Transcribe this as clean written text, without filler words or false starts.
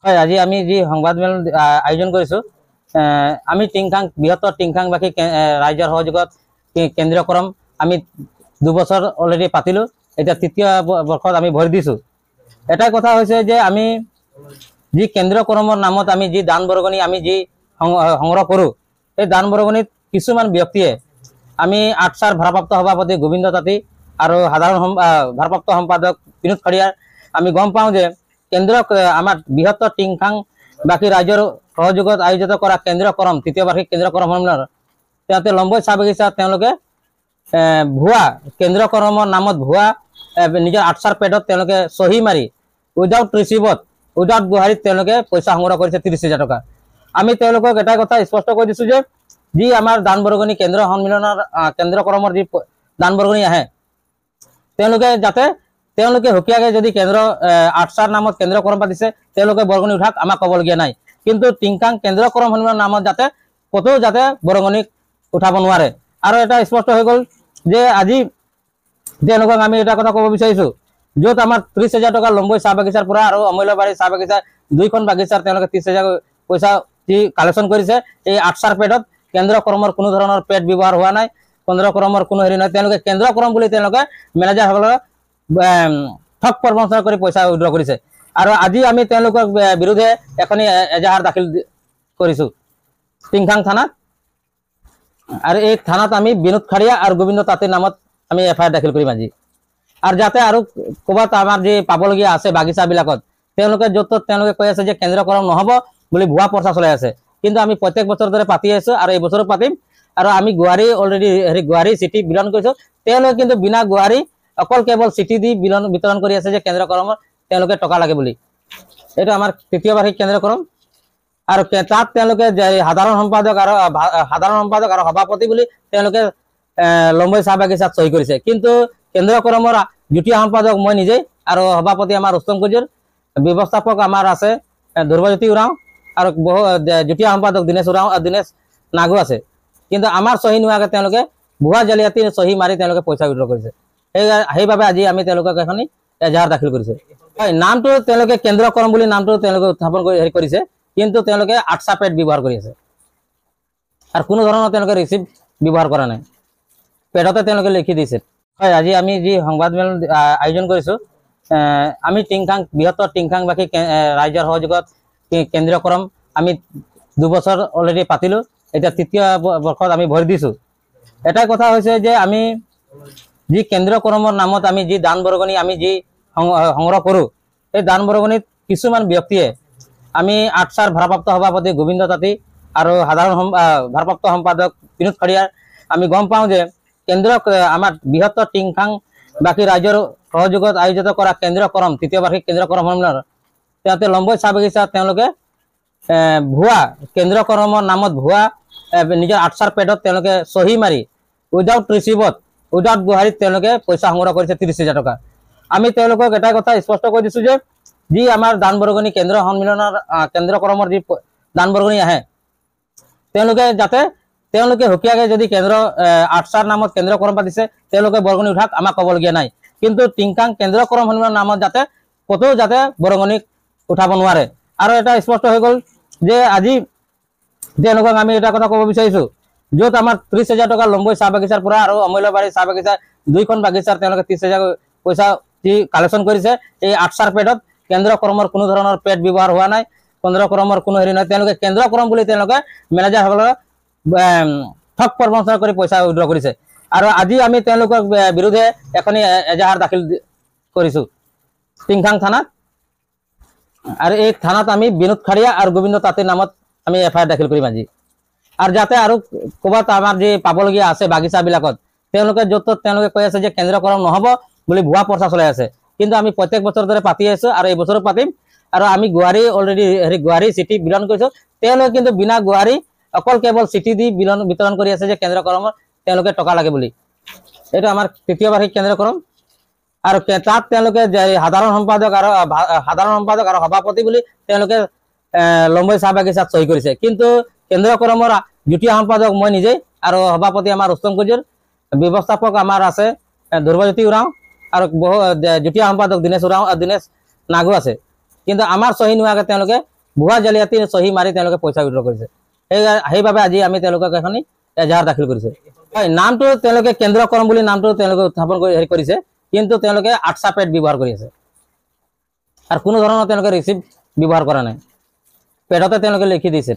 হয়, আজি আমি যি সংবাদমেল আয়োজন কৰিছো, আমি টিংখাং বৃহত্তৰ টিংখাংবাসী ৰাইজৰ সহযোগত কেন্দ্ৰীয়কৰণ আমি 2 বছৰ অলৰেডি পাতিলো। এতিয়া তৃতীয় বৰ্ষত আমি ভৰি দিছো। এটাই কথা হৈছে যে আমি যি কেন্দ্ৰীয়কৰণৰ নামত আমি যি দান বৰঙণি আমি যি সংগ্ৰহ কৰোঁ, এই দান বৰঙণিত কিছুমান ব্যক্তিয়ে আমি আটছাৰ ভাৰপ্ৰাপ্ত সভাপতি গোবিন্দ তাঁতী আৰু সাধাৰণ ভাৰপ্ৰাপ্ত সম্পাদক বিনোদ খৰিয়াৰ আমি গম পাওঁ যে কেন্দ্ৰীয় আমাৰ বৃহত্তৰ টিংখাংবাসী ৰাইজৰ সহযোগত আয়োজিত কৰা কেন্দ্ৰীয়কৰণ তৃতীয় বাৰ্ষিক কেন্দ্ৰীয়কৰণ সন্মিলনৰ তেওঁতে লম্বৈ চাহ বাগিচাত তেওঁলোকে ভুৱা কেন্দ্ৰীয়কৰণৰ নামত ভুৱা নিজৰ আটছাৰ পেডত তেওঁলোকে চহী মাৰি উইদাউট ৰিচিভত উইদাউট গুৱাহাৰীত তেওঁলোকে পইচা সংগ্ৰহ কৰিছে 30,000 টকা। আমি তেওঁলোকক এটাই কথা স্পষ্ট কৰি দিছোঁ যে যি আমাৰ দান বৰঙণি কেন্দ্ৰীয় সন্মিলনৰ কেন্দ্ৰীয়কৰণৰ যি দান বৰঙণি আহে, তেওঁলোকে হকিয়াকৈ যদি কেন্দ্ৰ আটছাৰ নামত কেন্দ্ৰীয়কৰণ পাতিছে তেওঁলোকে বৰঙণি উঠাক, আমাক ক'বলগীয়া নাই। কিন্তু টিংখাং কেন্দ্ৰীয়কৰণ সন্মিলনৰ নামত ক'তো বৰঙণি উঠাব নোৱাৰে। আৰু এটা স্পষ্ট হৈ গ'ল যে আজি তেওঁলোকক আমি এটা কথা ক'ব বিচাৰিছোঁ, য'ত আমাৰ 30,000 টকা লম্বৈ চাহ বাগিচাৰ পৰা আৰু অমূল্যবাৰী চাহ বাগিচাৰ 2খন বাগিচাৰ তেওঁলোকে 30,000 পইচা যি কালেকশ্যন কৰিছে, এই আটছাৰ পেডত কেন্দ্ৰীয়কৰণৰ কোনো ধৰণৰ পেড ব্যৱহাৰ হোৱা নাই, কেন্দ্ৰীয়কৰণৰ কোনো হেৰি নাই। তেওঁলোকে কেন্দ্ৰীয়কৰণ বুলি তেওঁলোকে মেনেজাৰসকলক ঠগ প্ৰবঞ্চনা কৰি পইচা উইড্ৰ কৰিছে। আৰু আজি আমি তেওঁলোকৰ বিৰুদ্ধে এখন এজাহাৰ দাখিল কৰিছোঁ টিংখাং থানাত। আৰু এই থানাত আমি বিনোদ খৰিয়া আৰু গোবিন্দ তাঁতীৰ নামত আমি FIR দাখিল কৰিম আজি। আৰু যাতে আৰু ক'ৰবাত আমাৰ যি পাবলগীয়া আছে বাগিচাবিলাকত তেওঁলোকে য'ত ত'ত তেওঁলোকে কৈ আছে যে কেন্দ্ৰীয়কৰণ নহ'ব বুলি ভুৱা প্ৰচাৰ চলাই আছে। কিন্তু আমি প্ৰত্যেক বছৰ দৰে পাতি আছোঁ আৰু এই বছৰো পাতিম। আৰু আমি গুৱাহাটী অলৰেডি গুৱাহাটী চিঠি বিতৰণ কৰিছোঁ। তেওঁলোকে কিন্তু বিনা গুৱাহাটী অকল কেৱল চিঠি দি বিতৰণ কৰি আছে যে কেন্দ্ৰীয়কৰণত তেওঁলোকে টকা লাগে বুলি। এইটো আমাৰ তৃতীয় বাৰ্ষিক কেন্দ্ৰীয়কৰণ। আৰু তাত তেওঁলোকে সাধাৰণ সম্পাদক আৰু সভাপতি বুলি তেওঁলোকে লম্বৈ চাহ বাগিচাত চহী কৰিছে। কিন্তু কেন্দ্ৰীয়কৰণৰ যুটীয়া সম্পাদক মই নিজেই আৰু সভাপতি আমাৰ উত্তম কুজুৰ, ব্যৱস্থাপক আমাৰ আছে ধ্ৰুৱজ্যোতি উৰাওঁ আৰু যুটীয়া সম্পাদক দীনেশ নাগু আছে। কিন্তু আমাৰ চহী নোহোৱাকৈ তেওঁলোকে ভুৱা জালিয়াতি চহী মাৰি তেওঁলোকে পইচা উইড্ৰ কৰিছে। সেইবাবে আজি আমি তেওঁলোকক এখন এজাহাৰ দাখিল কৰিছোঁ। হয়, নামটো তেওঁলোকে কেন্দ্ৰীয়কৰণ বুলি নামটো তেওঁলোকে উত্থাপন কৰি কৰিছে, কিন্তু তেওঁলোকে আটছা পেড ব্যৱহাৰ কৰি আছে আৰু কোনো ধৰণৰ তেওঁলোকে ৰিচিপ্ট ব্যৱহাৰ কৰা নাই, পেডতে তেওঁলোকে লিখি দিছে। হয়, আজি আমি যি সংবাদমেল আয়োজন কৰিছোঁ, আমি বৃহত্তৰ টিংখাংবাসী ৰাইজৰ সহযোগত কেন্দ্ৰীয়কৰণ আমি 2 বছৰ অলৰেডি পাতিলোঁ। এতিয়া তৃতীয় বৰ্ষত আমি ভৰি দিছোঁ। এটাই কথা হৈছে যে আমি যি কেন্দ্ৰীয়কৰণৰ নামত আমি যি দান বৰঙণি আমি যি সংগ্ৰহ কৰোঁ, এই দান বৰঙণিত কিছুমান ব্যক্তিয়ে আমি আটছাৰ ভাৰপ্ৰাপ্ত সভাপতি গোবিন্দ তাঁতী আৰু সাধাৰণ ভাৰপ্ৰাপ্ত সম্পাদক বিনোদ খৰিয়াৰ আমি গম পাওঁ যে আমাৰ বৃহত্তৰ টিংখাংবাসী ৰাইজৰ সহযোগত আয়োজিত কৰা কেন্দ্ৰীয়কৰণ তৃতীয় বাৰ্ষিক কেন্দ্ৰীয়কৰণ সন্মিলনৰ তেওঁতে লম্বৈ চাহ বাগিচাত তেওঁলোকে ভুৱা কেন্দ্ৰীয়কৰণৰ নামত ভুৱা নিজৰ আটছাৰ পেডত তেওঁলোকে চহী মাৰি উইদাউট ৰিচিভত উইদাউট গুৱাহাৰীত তেওঁলোকে পইচা সংগ্ৰহ কৰিছে 30,000 টকা। আমি তেওঁলোকক এটাই কথা স্পষ্ট কৰি দিছোঁ যে যি আমাৰ দান বৰঙণি কেন্দ্ৰীয় সন্মিলনৰ কেন্দ্ৰীয়কৰণৰ যি দান বৰঙণি আহে, তেওঁলোকে হকিয়াকৈ যদি আটছাৰ নামত কেন্দ্ৰীয়কৰণ পাতিছে তেওঁলোকে বৰঙণি উঠাক, আমাক ক'বলগীয়া নাই। কিন্তু টিংখাং কেন্দ্ৰীয়কৰণ সন্মিলনৰ নামত ক'তো বৰঙণি উঠাব নোৱাৰে। আৰু এটা স্পষ্ট হৈ গ'ল যে আজি তেওঁলোকক আমি এটা কথা ক'ব বিচাৰিছোঁ, য'ত আমাৰ 30,000 টকা লম্বৈ চাহ বাগিচাৰ পৰা আৰু অমূল্যবাৰী চাহ বাগিচাৰ 2খন বাগিচাৰ তেওঁলোকে 30,000 পইচা যি কালেকশ্যন কৰিছে, এই আটছাৰ পেডত কেন্দ্ৰীয়কৰণৰ কোনো ধৰণৰ পেড ব্যৱহাৰ হোৱা নাই, কেন্দ্ৰীয়কৰণৰ কোনো হেৰি নাই। তেওঁলোকে কেন্দ্ৰীয়কৰণ বুলি তেওঁলোকে মেনেজাৰসকলক ঠগ প্ৰবঞ্চনা কৰি পইচা উইড্ৰ কৰিছে। আৰু আজি আমি তেওঁলোকৰ বিৰুদ্ধে এখন এজাহাৰ দাখিল কৰিছোঁ টিংখাং থানাত। আৰু এই থানাত আমি বিনোদ খৰিয়া আৰু গোবিন্দ তাঁতীৰ নামত আমি FIR দাখিল কৰিম আজি। আৰু যাতে আৰু ক'ৰবাত আমাৰ যি পাবলগীয়া আছে বাগিচাবিলাকত তেওঁলোকে য'ত ত'ত তেওঁলোকে কৈ আছে যে কেন্দ্ৰীয়কৰণ নহ'ব বুলি ভুৱা প্ৰচাৰ চলাই আছে। কিন্তু আমি প্ৰত্যেক বছৰ দৰে পাতি আছোঁ আৰু এই বছৰো পাতিম। আৰু আমি গুৱাহাটী অলৰেডি গুৱাহাটী চিঠি বিতৰণ কৰিছোঁ। তেওঁলোকে কিন্তু বিনা গুৱাহাটী অকল কেৱল চিঠি দি বিতৰণ কৰি আছে যে কেন্দ্ৰীয়কৰণত তেওঁলোকে টকা লাগে বুলি। এইটো আমাৰ তৃতীয় বাৰ্ষিক কেন্দ্ৰীয়কৰণ। আৰু তাত তেওঁলোকে সাধাৰণ সম্পাদক আৰু সভাপতি বুলি তেওঁলোকে লম্বৈ চাহ বাগিচাত চহী কৰিছে। কিন্তু কেন্দ্ৰীয়কৰণৰ যুটীয়া সম্পাদক মই নিজেই আৰু সভাপতি আমাৰ উত্তম কুজুৰ, ব্যৱস্থাপক আমাৰ আছে ধ্ৰুৱজ্যোতি উৰাওঁ আৰু যুটীয়া সম্পাদক দীনেশ নাগু আছে। কিন্তু আমাৰ চহী নোহোৱাকৈ তেওঁলোকে ভুৱা জালিয়াতি চহী মাৰি তেওঁলোকে পইচা উইড্ৰ কৰিছে। সেইবাবে আজি আমি তেওঁলোকক এখন এজাহাৰ দাখিল কৰিছে। হয়, নামটো তেওঁলোকে কেন্দ্ৰকৰম বুলি নামটো তেওঁলোকে উত্থাপন কৰি কৰিছে, কিন্তু তেওঁলোকে আটছা পেড ব্যৱহাৰ কৰি আছে আৰু কোনো ধৰণৰ তেওঁলোকে ৰিচিপ্ট ব্যৱহাৰ কৰা নাই। পেডতে তেওঁলোকে লিখি দিছে।